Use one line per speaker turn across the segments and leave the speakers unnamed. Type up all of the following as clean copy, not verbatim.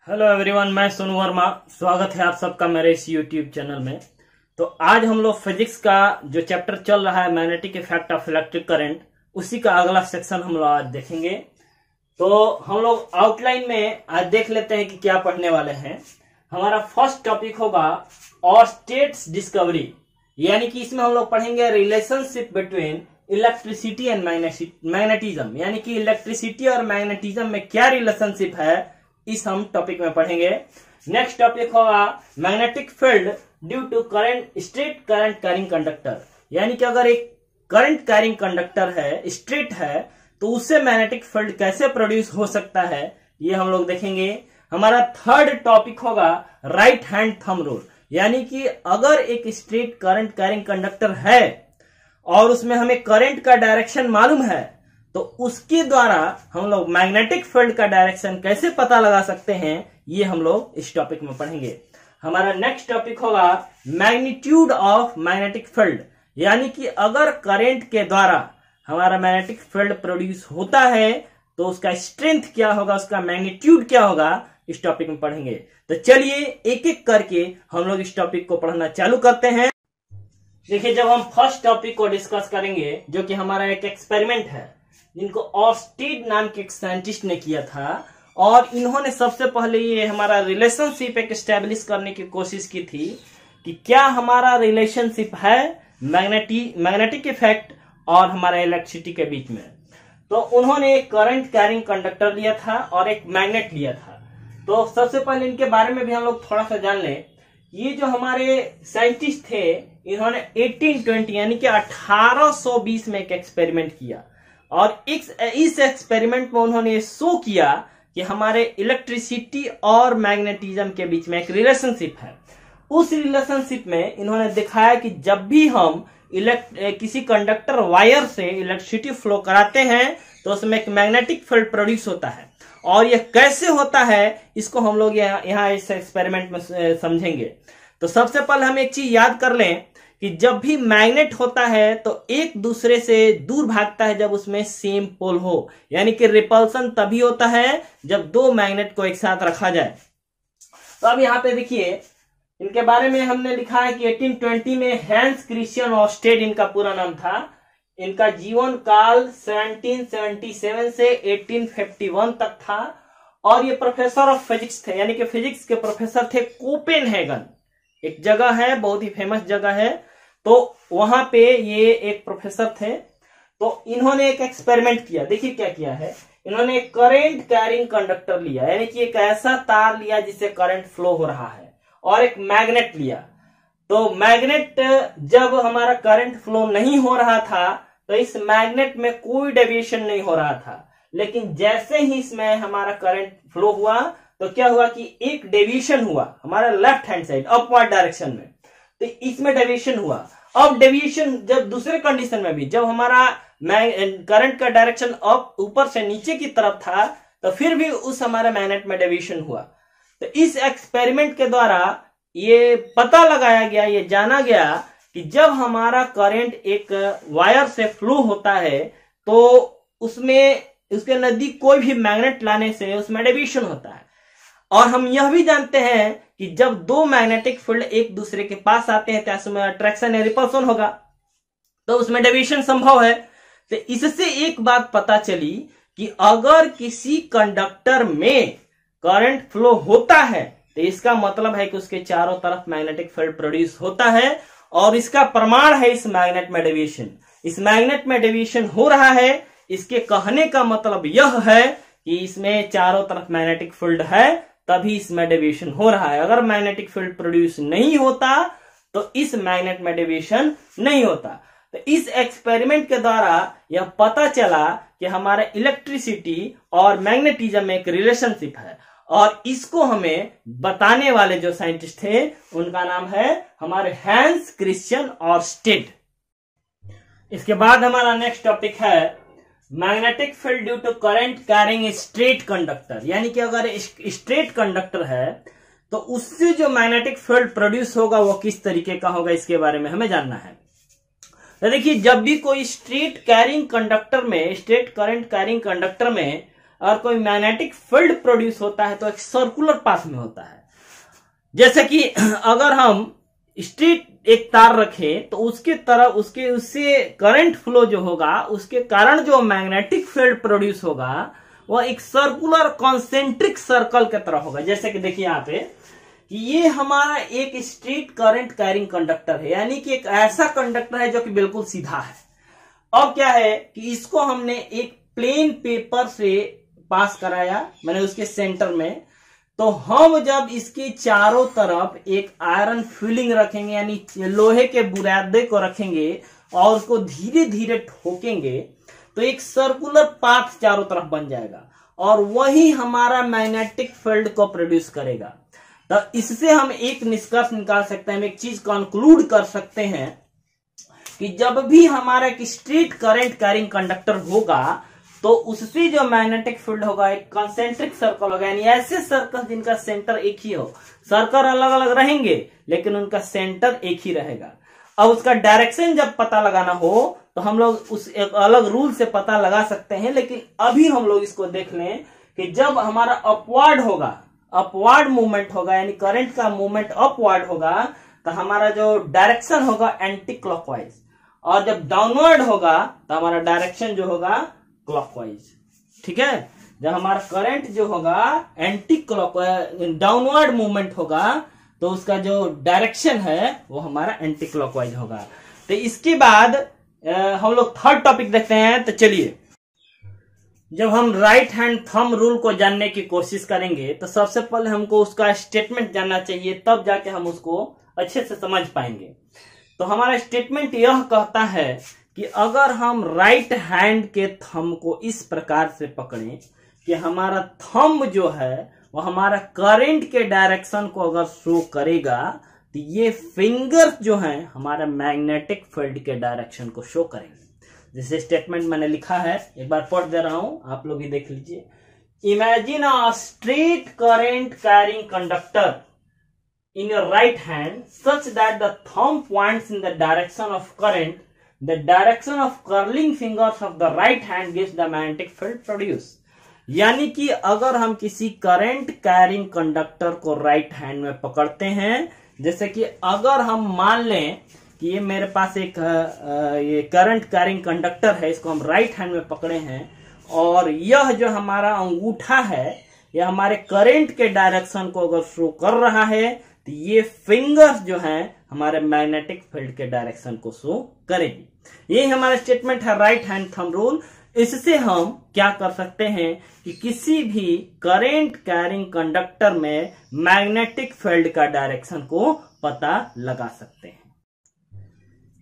Hello everyone, मैं सोनू वर्मा। स्वागत है आप सबका मेरे इस यूट्यूब चैनल में। तो आज हम लोग फिजिक्स का जो चैप्टर चल रहा है magnetic effect of electric current, उसी का अगला सेक्शन हम लोग आज देखेंगे। तो हम लोग आउटलाइन में आज देख लेते हैं कि क्या पढ़ने वाले हैं। हमारा फर्स्ट टॉपिक होगा और स्टेट्स डिस्कवरी, यानी कि इसमें हम लोग पढ़ेंगे relationship between electricity and magnetism, यानी कि इलेक्ट्रिसिटी और मैग्नेटिज्म में क्या रिलेशनशिप है, इस हम टॉपिक में पढ़ेंगे। नेक्स्ट टॉपिक होगा magnetic field due to current straight current carrying conductor, यानी कि अगर एक करंट कैरिंग कंडक्टर है, स्ट्रेट है, तो उससे मैग्नेटिक फील्ड कैसे प्रोड्यूस हो सकता है, ये हम लोग देखेंगे। हमारा थर्ड टॉपिक होगा राइट हैंड थंब रूल, यानी कि अगर एक स्ट्रेट करंट कैरिंग कंडक्टर है और उसमें हमें करंट का डायरेक्शन मालूम है, तो उसके द्वारा हम लोग मैग्नेटिक फील्ड का डायरेक्शन कैसे पता लगा सकते हैं, ये हम लोग इस टॉपिक में पढ़ेंगे। हमारा नेक्स्ट टॉपिक होगा मैग्नीट्यूड ऑफ मैग्नेटिक फील्ड, यानी कि अगर करंट के द्वारा हमारा मैग्नेटिक फील्ड प्रोड्यूस होता है तो उसका स्ट्रेंथ क्या होगा, उसका मैग्नीट्यूड क्या होगा, इस टॉपिक में पढ़ेंगे। तो चलिए एक एक करके हम लोग इस टॉपिक को पढ़ना चालू करते हैं। देखिए, जब हम फर्स्ट टॉपिक को डिस्कस करेंगे, जो कि हमारा एक एक्सपेरिमेंट है जिनको ऑर्स्टेड नाम के एक साइंटिस्ट ने किया था, और इन्होंने सबसे पहले ये हमारा रिलेशनशिप एक एस्टेब्लिश करने की कोशिश की थी कि क्या हमारा रिलेशनशिप है मैग्नेटिक इफेक्ट और हमारा इलेक्ट्रिसिटी के बीच में। तो उन्होंने एक करंट कैरिंग कंडक्टर लिया था और एक मैग्नेट लिया था। तो सबसे पहले इनके बारे में भी हम लोग थोड़ा सा जान लें। ये जो हमारे साइंटिस्ट थे, इन्होंने 1820 यानी कि 1820 में एक एक्सपेरिमेंट किया, और इस एक्सपेरिमेंट में उन्होंने शो किया कि हमारे इलेक्ट्रिसिटी और मैग्नेटिज्म के बीच में एक रिलेशनशिप है। उस रिलेशनशिप में इन्होंने दिखाया कि जब भी हम किसी कंडक्टर वायर से इलेक्ट्रिसिटी फ्लो कराते हैं तो उसमें एक मैग्नेटिक फील्ड प्रोड्यूस होता है। और यह कैसे होता है, इसको हम लोग यहाँ इस एक्सपेरिमेंट में समझेंगे। तो सबसे पहले हम एक चीज याद कर लें कि जब भी मैग्नेट होता है तो एक दूसरे से दूर भागता है जब उसमें सेम पोल हो, यानी कि रिपल्सन तभी होता है जब दो मैग्नेट को एक साथ रखा जाए। तो अब यहाँ पे देखिए, इनके बारे में हमने लिखा है कि 1820 में हैंस क्रिश्चियन ऑर्स्टेड इनका पूरा नाम था। इनका जीवन काल 1777 से 1851 तक था, और ये प्रोफेसर ऑफ फिजिक्स थे, यानी कि फिजिक्स के प्रोफेसर थे। कोपेनहेगन एक जगह है, बहुत ही फेमस जगह है, तो वहां पे ये एक प्रोफेसर थे। तो इन्होंने एक एक्सपेरिमेंट किया। देखिए क्या किया है, इन्होंने एक करंट कैरिंग कंडक्टर लिया, यानी कि एक ऐसा तार लिया जिससे करंट फ्लो हो रहा है, और एक मैग्नेट लिया। तो मैग्नेट, जब हमारा करंट फ्लो नहीं हो रहा था तो इस मैग्नेट में कोई डेविएशन नहीं हो रहा था, लेकिन जैसे ही इसमें हमारा करंट फ्लो हुआ तो क्या हुआ कि एक डेविएशन हुआ हमारा left hand side upward direction में, तो इसमें डेविएशन हुआ। अब डेविएशन जब दूसरे कंडीशन में भी, जब हमारा करंट का डायरेक्शन अप ऊपर से नीचे की तरफ था, तो फिर भी उस हमारे मैग्नेट में डेविएशन हुआ। तो इस एक्सपेरिमेंट के द्वारा ये पता लगाया गया, ये जाना गया कि जब हमारा करंट एक वायर से फ्लो होता है तो उसमें उसके नजदीक कोई भी मैग्नेट लाने से उसमें डेविएशन होता है। और हम यह भी जानते हैं कि जब दो मैग्नेटिक फील्ड एक दूसरे के पास आते हैं तो उसमें अट्रैक्शन या रिपल्सन होगा, तो उसमें डेविएशन संभव है। तो इससे एक बात पता चली कि अगर किसी कंडक्टर में करंट फ्लो होता है तो इसका मतलब है कि उसके चारों तरफ मैग्नेटिक फील्ड प्रोड्यूस होता है, और इसका प्रमाण है इस मैग्नेट में डेविएशन। इस मैग्नेट में डेविएशन हो रहा है, इसके कहने का मतलब यह है कि इसमें चारों तरफ मैग्नेटिक फील्ड है, तभी इसमें डेविएशन हो रहा है। अगर मैग्नेटिक फील्ड प्रोड्यूस नहीं होता तो इस मैग्नेट में डेविएशन नहीं होता। तो इस एक्सपेरिमेंट के द्वारा यह पता चला कि हमारा इलेक्ट्रिसिटी और मैग्नेटिज्म में एक रिलेशनशिप है, और इसको हमें बताने वाले जो साइंटिस्ट थे उनका नाम है हमारे हैंस क्रिश्चियन ऑर्स्टेड। इसके बाद हमारा नेक्स्ट टॉपिक है magnetic field due to current carrying straight conductor, यानी कि अगर स्ट्रेट कंडक्टर है तो उससे जो मैग्नेटिक फील्ड प्रोड्यूस होगा वो किस तरीके का होगा, इसके बारे में हमें जानना है। तो देखिए, जब भी कोई स्ट्रेट करंट कैरिंग कंडक्टर में और कोई मैग्नेटिक फील्ड प्रोड्यूस होता है तो एक सर्कुलर पाथ में होता है। जैसे कि अगर हम स्ट्रेट एक तार रखें तो उसके तरफ उससे करंट फ्लो जो होगा उसके कारण जो मैग्नेटिक फील्ड प्रोड्यूस होगा वह एक सर्कुलर कॉन्सेंट्रिक सर्कल की तरह होगा। जैसे कि देखिए यहाँ पे कि ये हमारा एक स्ट्रेट करंट कैरिंग कंडक्टर है, यानी कि एक ऐसा कंडक्टर है जो कि बिल्कुल सीधा है। अब क्या है कि इसको हमने एक प्लेन पेपर से पास कराया, मैंने उसके सेंटर में, तो हम जब इसके चारों तरफ एक आयरन फिलिंग रखेंगे यानी लोहे के बुरादे को रखेंगे और उसको धीरे धीरे ठोकेंगे तो एक सर्कुलर पाथ चारों तरफ बन जाएगा और वही हमारा मैग्नेटिक फील्ड को प्रोड्यूस करेगा। तो इससे हम एक निष्कर्ष निकाल सकते हैं, हम एक चीज कंक्लूड कर सकते हैं कि जब भी हमारा एक स्ट्रेट करंट कैरिंग कंडक्टर होगा तो उससे जो मैग्नेटिक फील्ड होगा एक कंसेंट्रिक सर्कल होगा, यानी ऐसे सर्कल जिनका सेंटर एक ही हो। सर्कल अलग अलग रहेंगे लेकिन उनका सेंटर एक ही रहेगा। अब उसका डायरेक्शन जब पता लगाना हो तो हम लोग उस एक अलग रूल से पता लगा सकते हैं, लेकिन अभी हम लोग इसको देख लें कि जब हमारा अपवर्ड होगा, अपवर्ड मूवमेंट होगा यानी करंट का मूवमेंट अपवर्ड होगा तो हमारा जो डायरेक्शन होगा एंटी क्लॉकवाइज, और जब डाउनवर्ड होगा तो हमारा डायरेक्शन जो होगा क्लॉकवाइज। ठीक है, जब हमारा करंट जो होगा एंटी क्लॉकवाइज डाउनवर्ड मूवमेंट होगा तो उसका जो डायरेक्शन है वो हमारा एंटी क्लॉकवाइज होगा। तो इसके बाद हम लोग थर्ड टॉपिक देखते हैं। तो चलिए, जब हम राइट हैंड थंब रूल को जानने की कोशिश करेंगे तो सबसे पहले हमको उसका स्टेटमेंट जानना चाहिए, तब जाके हम उसको अच्छे से समझ पाएंगे। तो हमारा स्टेटमेंट यह कहता है कि अगर हम राइट हैंड के थंब को इस प्रकार से पकड़ें कि हमारा थंब जो है वो हमारा करंट के डायरेक्शन को अगर शो करेगा तो ये फिंगर जो है हमारा मैग्नेटिक फील्ड के डायरेक्शन को शो करेंगे। जैसे स्टेटमेंट मैंने लिखा है, एक बार पढ़ दे रहा हूं, आप लोग भी देख लीजिए। Imagine a straight current carrying conductor in your right hand such that the thumb points in the direction of current, the direction of curling fingers of the right hand gives the magnetic field produced। यानी कि अगर हम किसी current carrying conductor को right hand में पकड़ते हैं, जैसे कि अगर हम मान लें कि ये मेरे पास एक ये करंट कैरिंग कंडक्टर है, इसको हम राइट हैंड में पकड़े हैं और यह जो हमारा अंगूठा है यह हमारे करंट के डायरेक्शन को अगर शो कर रहा है तो ये फिंगर्स जो हैं हमारे मैग्नेटिक फील्ड के डायरेक्शन को शो करेगी। यही हमारा स्टेटमेंट है राइट हैंड थंब रूल। इससे हम क्या कर सकते हैं कि किसी भी करंट कैरिंग कंडक्टर में मैग्नेटिक फील्ड का डायरेक्शन को पता लगा सकते हैं।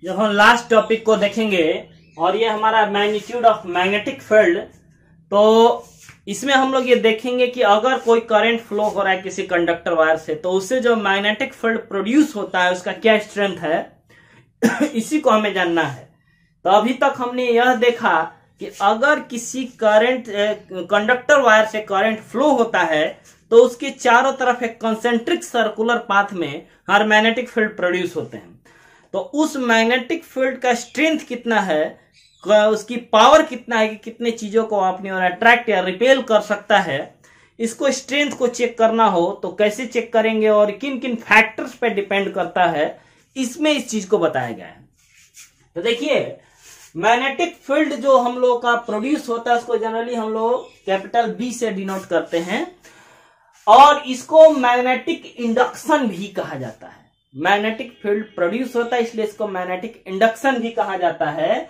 जब हम लास्ट टॉपिक को देखेंगे और ये हमारा मैग्नीट्यूड ऑफ मैग्नेटिक फील्ड, तो इसमें हम लोग ये देखेंगे कि अगर कोई करंट फ्लो हो रहा है किसी कंडक्टर वायर से तो उससे जो मैग्नेटिक फील्ड प्रोड्यूस होता है उसका क्या स्ट्रेंथ है इसी को हमें जानना है। तो अभी तक हमने यह देखा कि अगर किसी करंट कंडक्टर वायर से करंट फ्लो होता है तो उसके चारों तरफ एक कंसेंट्रिक सर्कुलर पाथ में हर मैग्नेटिक फील्ड प्रोड्यूस होते हैं। तो उस मैग्नेटिक फील्ड का स्ट्रेंथ कितना है, उसकी पावर कितना है कि कितने चीजों को अपनी ओर अट्रैक्ट या रिपेल कर सकता है, इसको स्ट्रेंथ को चेक करना हो तो कैसे चेक करेंगे और किन किन फैक्टर्स पे डिपेंड करता है, इसमें इस चीज को बताया गया है। तो देखिए, मैग्नेटिक फील्ड जो हम लोग का प्रोड्यूस होता है उसको जनरली हम लोग कैपिटल बी से डिनोट करते हैं और इसको मैग्नेटिक इंडक्शन भी कहा जाता है। मैग्नेटिक फील्ड प्रोड्यूस होता है इसलिए इसको मैग्नेटिक इंडक्शन भी कहा जाता है।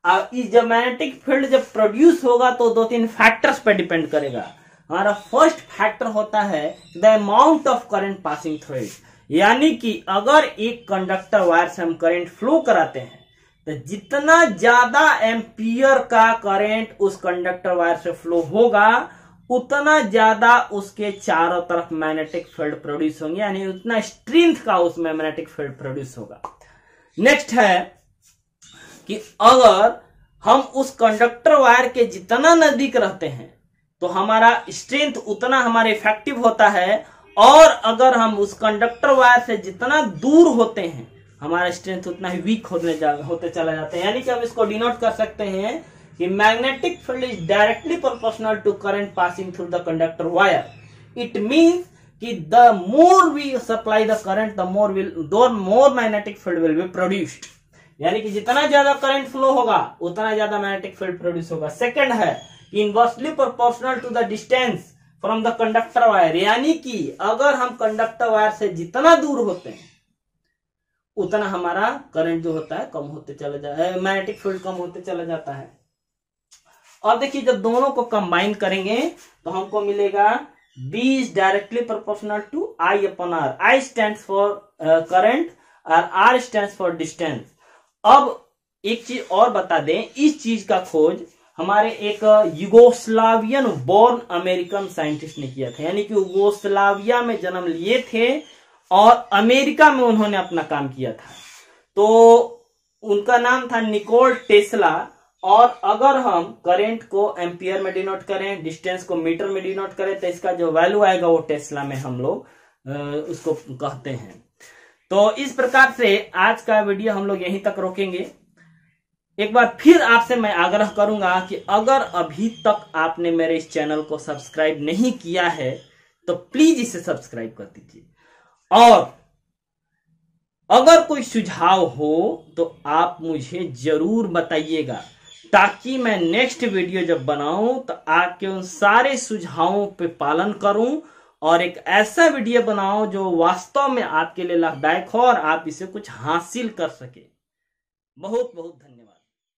जब मैग्नेटिक फील्ड जब प्रोड्यूस होगा तो दो तीन फैक्टर्स पर डिपेंड करेगा। हमारा फर्स्ट फैक्टर होता है the amount of current passing through it, यानी कि अगर एक कंडक्टर वायर से हम करंट फ्लो कराते हैं तो जितना ज्यादा एम्पियर का करंट उस कंडक्टर वायर से फ्लो होगा उतना ज्यादा उसके चारों तरफ मैग्नेटिक फील्ड प्रोड्यूस होंगे, यानी उतना स्ट्रेंथ का उसमें मैग्नेटिक फील्ड प्रोड्यूस होगा। नेक्स्ट है कि अगर हम उस कंडक्टर वायर के जितना नजदीक रहते हैं तो हमारा स्ट्रेंथ उतना हमारा इफेक्टिव होता है, और अगर हम उस कंडक्टर वायर से जितना दूर होते हैं हमारा स्ट्रेंथ उतना ही वीक होते चला जाता है। यानी कि हम इसको डिनोट कर सकते हैं कि magnetic field is directly proportional to current passing through the conductor wire. It means कि the more we supply the current the more magnetic field will be produced, यानी कि जितना ज्यादा करंट फ्लो होगा उतना ज्यादा मैग्नेटिक फील्ड प्रोड्यूस होगा। Second है inversely proportional to the distance from the conductor wire, यानी कि अगर हम कंडक्टर वायर से जितना दूर होते हैं उतना हमारा करंट जो होता है कम होते चला जाता है, मैग्नेटिक फील्ड कम होते चला जाता है। अब देखिए जब दोनों को कंबाइन करेंगे तो हमको मिलेगा B is directly proportional to I upon R. I stands for current और R stands for distance। अब एक चीज और बता दें, इस चीज का खोज हमारे एक यूगोस्लावियन बोर्न अमेरिकन साइंटिस्ट ने किया था, यानी कि यूगोस्लाविया में जन्म लिए थे और अमेरिका में उन्होंने अपना काम किया था। तो उनका नाम था निकोल टेस्ला। और अगर हम करंट को एम्पियर में डिनोट करें, डिस्टेंस को मीटर में डिनोट करें, तो इसका जो वैल्यू आएगा वो टेस्ला में हम लोग उसको कहते हैं। तो इस प्रकार से आज का वीडियो हम लोग यहीं तक रोकेंगे। एक बार फिर आपसे मैं आग्रह करूंगा कि अगर अभी तक आपने मेरे इस चैनल को सब्सक्राइब नहीं किया है तो प्लीज इसे सब्सक्राइब कर दीजिए, और अगर कोई सुझाव हो तो आप मुझे जरूर बताइएगा, ताकि मैं नेक्स्ट वीडियो जब बनाऊं तो आपके उन सारे सुझावों पे पालन करूं और एक ऐसा वीडियो बनाऊं जो वास्तव में आपके लिए लाभदायक हो और आप इसे कुछ हासिल कर सके। बहुत बहुत धन्यवाद।